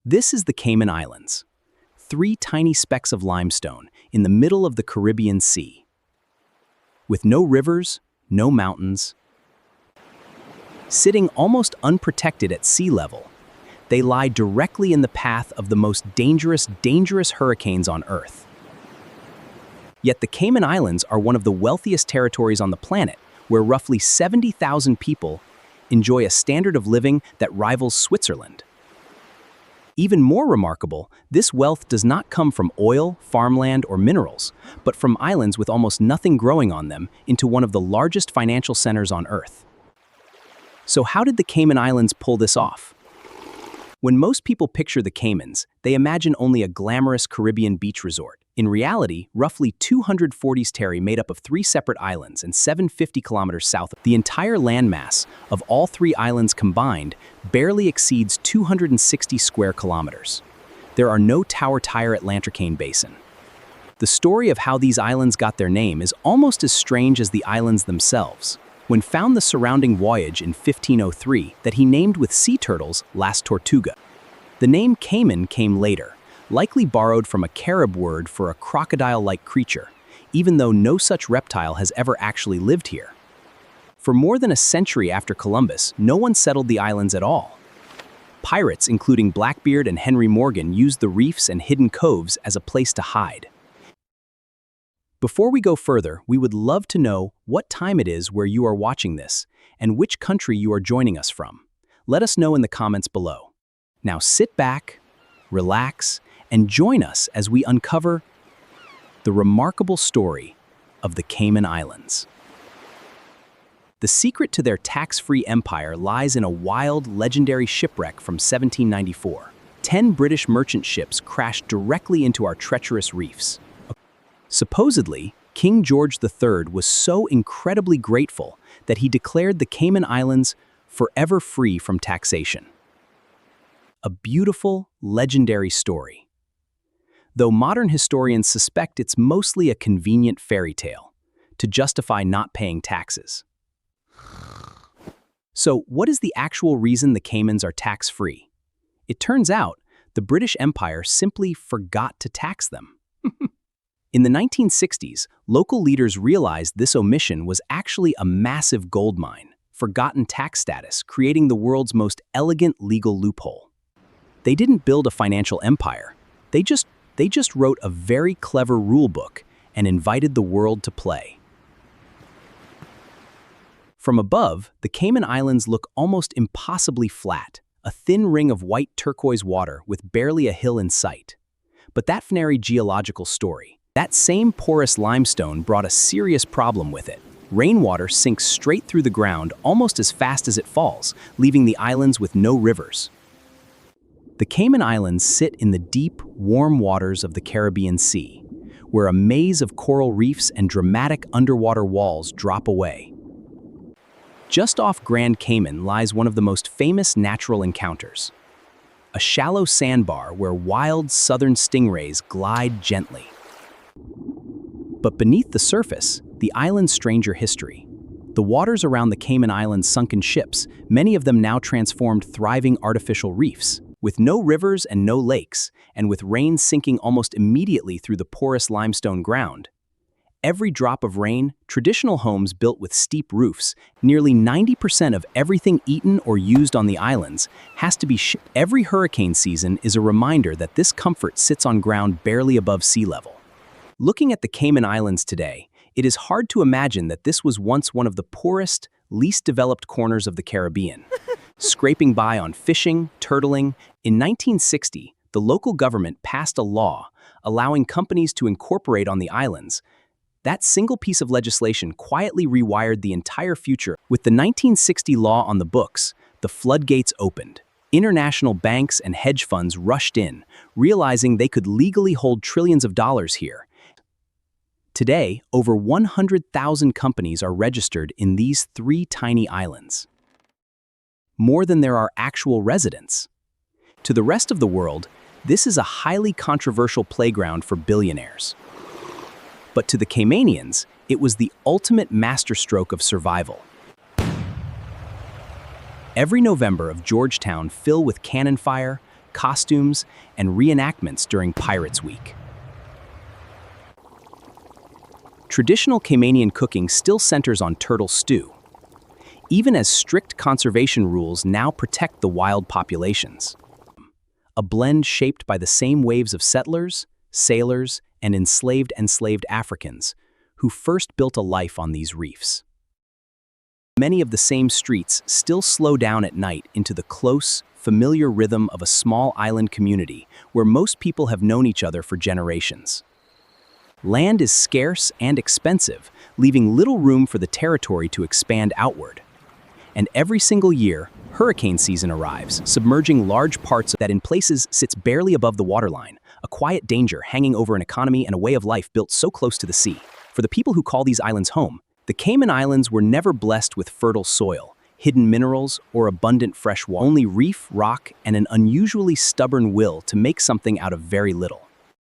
This is the Cayman Islands, three tiny specks of limestone in the middle of the Caribbean Sea. With no rivers, no mountains, sitting almost unprotected at sea level, they lie directly in the path of the most dangerous hurricanes on Earth. Yet the Cayman Islands are one of the wealthiest territories on the planet, where roughly 70,000 people enjoy a standard of living that rivals Switzerland. Even more remarkable, this wealth does not come from oil, farmland, or minerals, but from islands with almost nothing growing on them into one of the largest financial centers on Earth. So how did the Cayman Islands pull this off? When most people picture the Caymans, they imagine only a glamorous Caribbean beach resort. In reality, roughly 240 terry made up of 3 separate islands and 750 kilometers south. The entire landmass of all 3 islands combined barely exceeds 260 square kilometers. There are no tower at Lantarkane Basin. The story of how these islands got their name is almost as strange as the islands themselves. When found the surrounding voyage in 1503 that he named with sea turtles Las Tortuga. The name Cayman came later, likely borrowed from a Carib word for a crocodile-like creature, even though no such reptile has ever actually lived here. For more than a century after Columbus, no one settled the islands at all. Pirates, including Blackbeard and Henry Morgan, used the reefs and hidden coves as a place to hide. Before we go further, we would love to know what time it is where you are watching this and which country you are joining us from. Let us know in the comments below. Now sit back, relax, and join us as we uncover the remarkable story of the Cayman Islands. The secret to their tax-free empire lies in a wild, legendary shipwreck from 1794. 10 British merchant ships crashed directly into our treacherous reefs. Supposedly, King George III was so incredibly grateful that he declared the Cayman Islands forever free from taxation. A beautiful, legendary story. Though modern historians suspect it's mostly a convenient fairy tale to justify not paying taxes. So, what is the actual reason the Caymans are tax-free? It turns out the British Empire simply forgot to tax them. In the 1960s, local leaders realized this omission was actually a massive gold mine, forgotten tax status, creating the world's most elegant legal loophole. They didn't build a financial empire. They just wrote a very clever rule book and invited the world to play. From above, the Cayman Islands look almost impossibly flat, a thin ring of white turquoise water with barely a hill in sight. But that fairy geological story, that same porous limestone brought a serious problem with it. Rainwater sinks straight through the ground almost as fast as it falls, leaving the islands with no rivers. The Cayman Islands sit in the deep, warm waters of the Caribbean Sea, where a maze of coral reefs and dramatic underwater walls drop away. Just off Grand Cayman lies one of the most famous natural encounters, a shallow sandbar where wild southern stingrays glide gently. But beneath the surface, the island's stranger history. The waters around the Cayman Islands' sunken ships, many of them now transformed thriving artificial reefs. With no rivers and no lakes, and with rain sinking almost immediately through the porous limestone ground. Every drop of rain, traditional homes built with steep roofs, nearly 90% of everything eaten or used on the islands has to be shipped. Every hurricane season is a reminder that this comfort sits on ground barely above sea level. Looking at the Cayman Islands today, it is hard to imagine that this was once one of the poorest, least developed corners of the Caribbean. Scraping by on fishing, turtling, in 1960, the local government passed a law allowing companies to incorporate on the islands. That single piece of legislation quietly rewired the entire future. With the 1960 law on the books, the floodgates opened. International banks and hedge funds rushed in, realizing they could legally hold trillions of dollars here. Today, over 100,000 companies are registered in these 3 tiny islands. More than there are actual residents. To the rest of the world, this is a highly controversial playground for billionaires. But to the Caymanians, it was the ultimate masterstroke of survival. Every November of Georgetown fill with cannon fire, costumes, and reenactments during Pirates Week. Traditional Caymanian cooking still centers on turtle stew, even as strict conservation rules now protect the wild populations. A blend shaped by the same waves of settlers, sailors, and enslaved Africans, who first built a life on these reefs. Many of the same streets still slow down at night into the close, familiar rhythm of a small island community where most people have known each other for generations. Land is scarce and expensive, leaving little room for the territory to expand outward. And every single year, hurricane season arrives, submerging large parts that in places sits barely above the waterline, a quiet danger hanging over an economy and a way of life built so close to the sea. For the people who call these islands home, the Cayman Islands were never blessed with fertile soil, hidden minerals, or abundant fresh water. Only reef, rock, and an unusually stubborn will to make something out of very little.